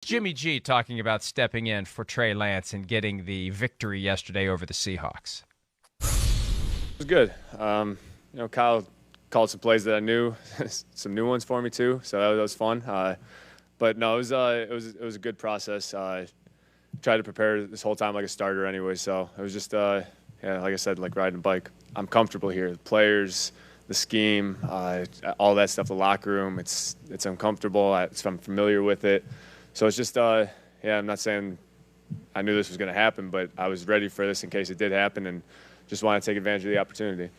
Jimmy G talking about stepping in for Trey Lance and getting the victory yesterday over the Seahawks. It was good. Kyle called some plays that I knew, some new ones for me too. So that was fun. But no, it was a good process. Tried to prepare this whole time like a starter anyway. So it was just like I said, like riding a bike. I'm comfortable here. The players, the scheme, all that stuff. The locker room. It's uncomfortable. I'm familiar with it. So it's just I'm not saying I knew this was going to happen, but I was ready for this in case it did happen, and just wanted to take advantage of the opportunity.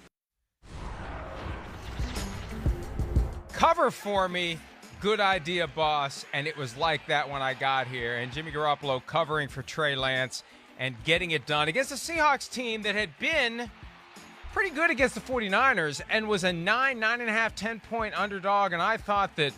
Cover for me. Good idea, boss. And it was like that when I got here. And Jimmy Garoppolo covering for Trey Lance and getting it done against a Seahawks team that had been pretty good against the 49ers and was a 9.5, 10-point underdog. And I thought that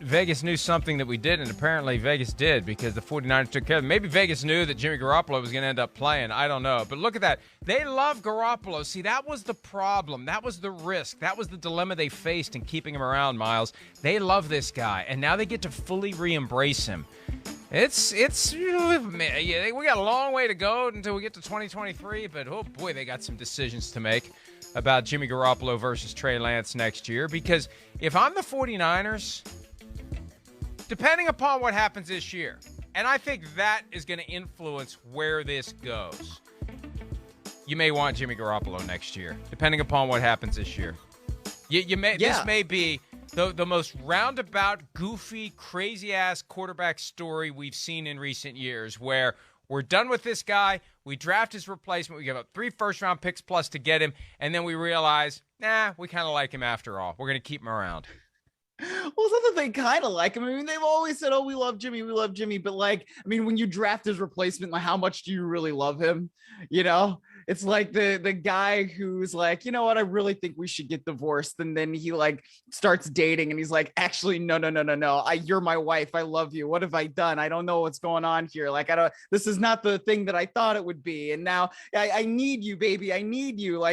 Vegas knew something that we didn't. Apparently, Vegas did, because the 49ers took care of them. Maybe Vegas knew that Jimmy Garoppolo was going to end up playing. I don't know. But look at that. They love Garoppolo. See, that was the problem. That was the risk. That was the dilemma they faced in keeping him around, Miles. They love this guy, and now they get to fully re-embrace him. We got a long way to go until we get to 2023, but oh boy, they got some decisions to make about Jimmy Garoppolo versus Trey Lance next year. Because if I'm the 49ers, depending upon what happens this year, and I think that is going to influence where this goes, you may want Jimmy Garoppolo next year, depending upon what happens this year. This may be the most roundabout, goofy, crazy-ass quarterback story we've seen in recent years, where we're done with this guy, we draft his replacement, we give up 3 first-round picks plus to get him, and then we realize, we kind of like him after all. We're going to keep him around. Well, it's not that they kind of like him. I mean, they've always said, we love Jimmy. But when you draft his replacement, like, how much do you really love him? It's like the guy who's like, you know what, I really think we should get divorced. And then he starts dating and he's like, actually, no. You're my wife. I love you. What have I done? I don't know what's going on here. This is not the thing that I thought it would be. And now I need you, baby. I need you.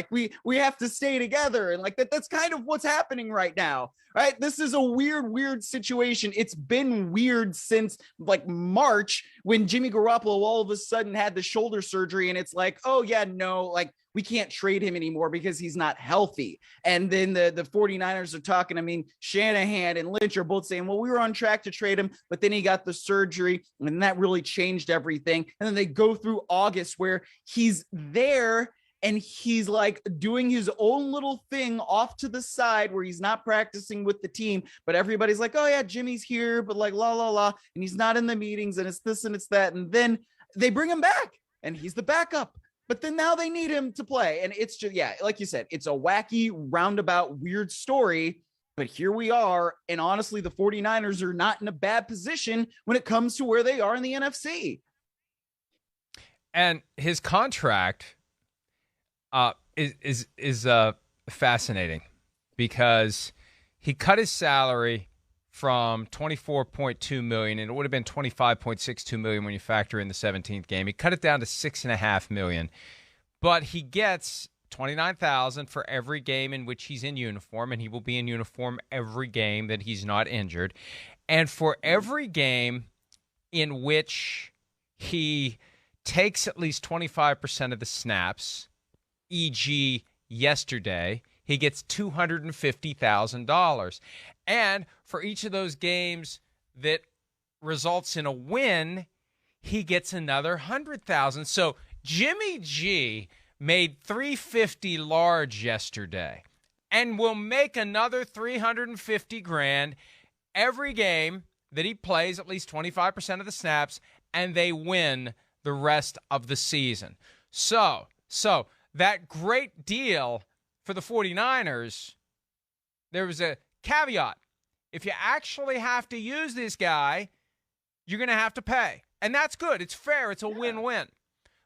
We have to stay together. And that's kind of what's happening right now. Right. This is a weird situation. It's been weird since March, when Jimmy Garoppolo all of a sudden had the shoulder surgery, and it's like, oh yeah, no, we can't trade him anymore because he's not healthy. And then the 49ers are talking. I mean, Shanahan and Lynch are both saying, well, we were on track to trade him, but then he got the surgery and that really changed everything. And then they go through August where he's there and he's doing his own little thing off to the side where he's not practicing with the team, but everybody's like, oh yeah, Jimmy's here, but la. And he's not in the meetings, and it's this and it's that. And then they bring him back and he's the backup, but then now they need him to play. And it's just, like you said, it's a wacky, roundabout, weird story, but here we are. And honestly, the 49ers are not in a bad position when it comes to where they are in the NFC. And his contract is fascinating, because he cut his salary from $24.2 million, and it would have been $25.62 million when you factor in the 17th game. He cut it down to $6.5 million, but he gets $29,000 for every game in which he's in uniform, and he will be in uniform every game that he's not injured, and for every game in which he takes at least 25% of the snaps, e.g. yesterday, he gets $250,000. And for each of those games that results in a win, he gets another $100,000. So Jimmy G made $350 large yesterday and will make another $350,000 every game that he plays at least 25% of the snaps, and they win the rest of the season. So that great deal for the 49ers, there was a caveat. If you actually have to use this guy, you're going to have to pay. And that's good. It's fair. It's a win-win.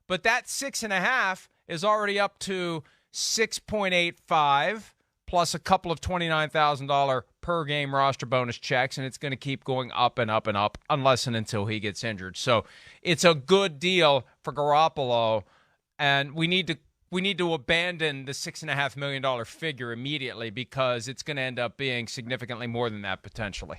But that 6.5 is already up to 6.85 plus a couple of $29,000 per game roster bonus checks, and it's going to keep going up and up and up unless and until he gets injured. So it's a good deal for Garoppolo, and we need to abandon the $6.5 million figure immediately, because it's going to end up being significantly more than that potentially.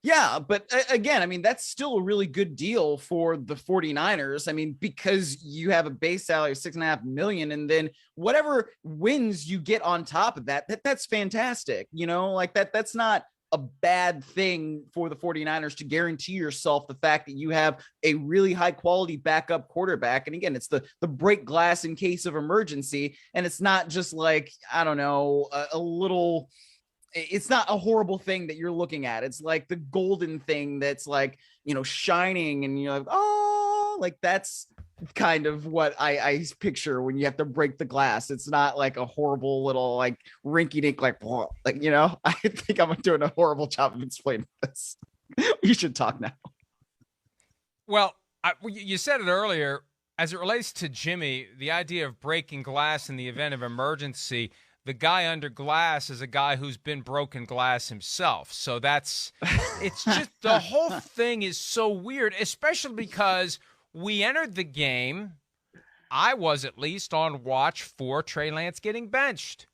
Yeah, but again, I mean, that's still a really good deal for the 49ers. I mean, because you have a base salary of $6.5 million, and then whatever wins you get on top of that, that's fantastic. You know, like that's not a bad thing for the 49ers to guarantee yourself the fact that you have a really high quality backup quarterback. And again, it's the break glass in case of emergency. And it's not just like, I don't know, a little, it's not a horrible thing that you're looking at. It's like the golden thing that's like, you know, shining, and you're like, oh, like that's kind of what I picture when you have to break the glass. It's not like a horrible little like rinky dink, like, you know, I think I'm doing a horrible job of explaining this. You should talk now. Well, you said it earlier, as it relates to Jimmy, the idea of breaking glass in the event of emergency, the guy under glass is a guy who's been broken glass himself. So it's just, the whole thing is so weird, especially because we entered the game, I was at least, on watch for Trey Lance getting benched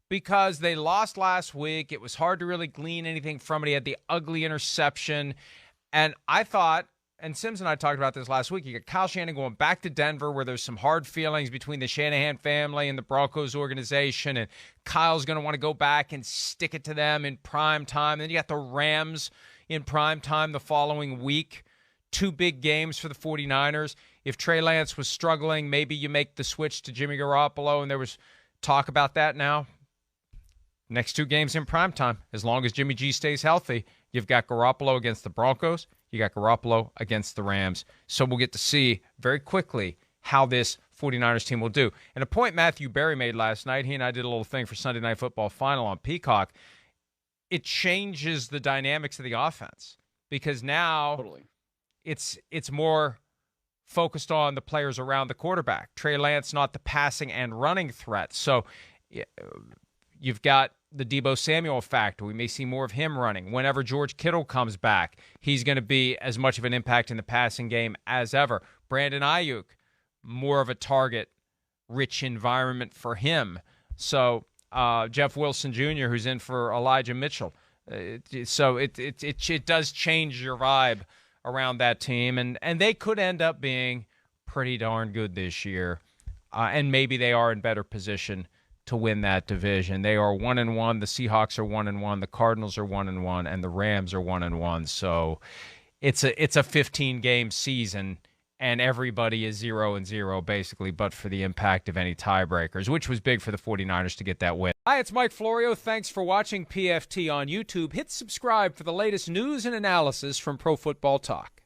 because they lost last week. It was hard to really glean anything from it. He had the ugly interception. And I thought, and Sims and I talked about this last week, you got Kyle Shanahan going back to Denver where there's some hard feelings between the Shanahan family and the Broncos organization, and Kyle's going to want to go back and stick it to them in prime time. And then you got the Rams in prime time the following week. 2 big games for the 49ers. If Trey Lance was struggling, maybe you make the switch to Jimmy Garoppolo, and there was talk about that now. Next 2 games in primetime, as long as Jimmy G stays healthy, you've got Garoppolo against the Broncos, you got Garoppolo against the Rams. So we'll get to see very quickly how this 49ers team will do. And a point Matthew Berry made last night, he and I did a little thing for Sunday Night Football Final on Peacock, it changes the dynamics of the offense because now Totally. it's more focused on the players around the quarterback. Trey Lance, not the passing and running threat. So you've got the Deebo Samuel factor. We may see more of him running. Whenever George Kittle comes back, he's going to be as much of an impact in the passing game as ever. Brandon Ayuk, more of a target-rich environment for him. So Jeff Wilson Jr., who's in for Elijah Mitchell. So it does change your vibe around that team, and they could end up being pretty darn good this year, and maybe they are in better position to win that division. They are 1-1. The Seahawks are 1-1. The Cardinals are 1-1, and the Rams are 1-1. So it's a 15-game season, and everybody is 0-0 basically, but for the impact of any tiebreakers, which was big for the 49ers to get that win. Hi, it's Mike Florio. Thanks for watching PFT on YouTube. Hit subscribe for the latest news and analysis from Pro Football Talk.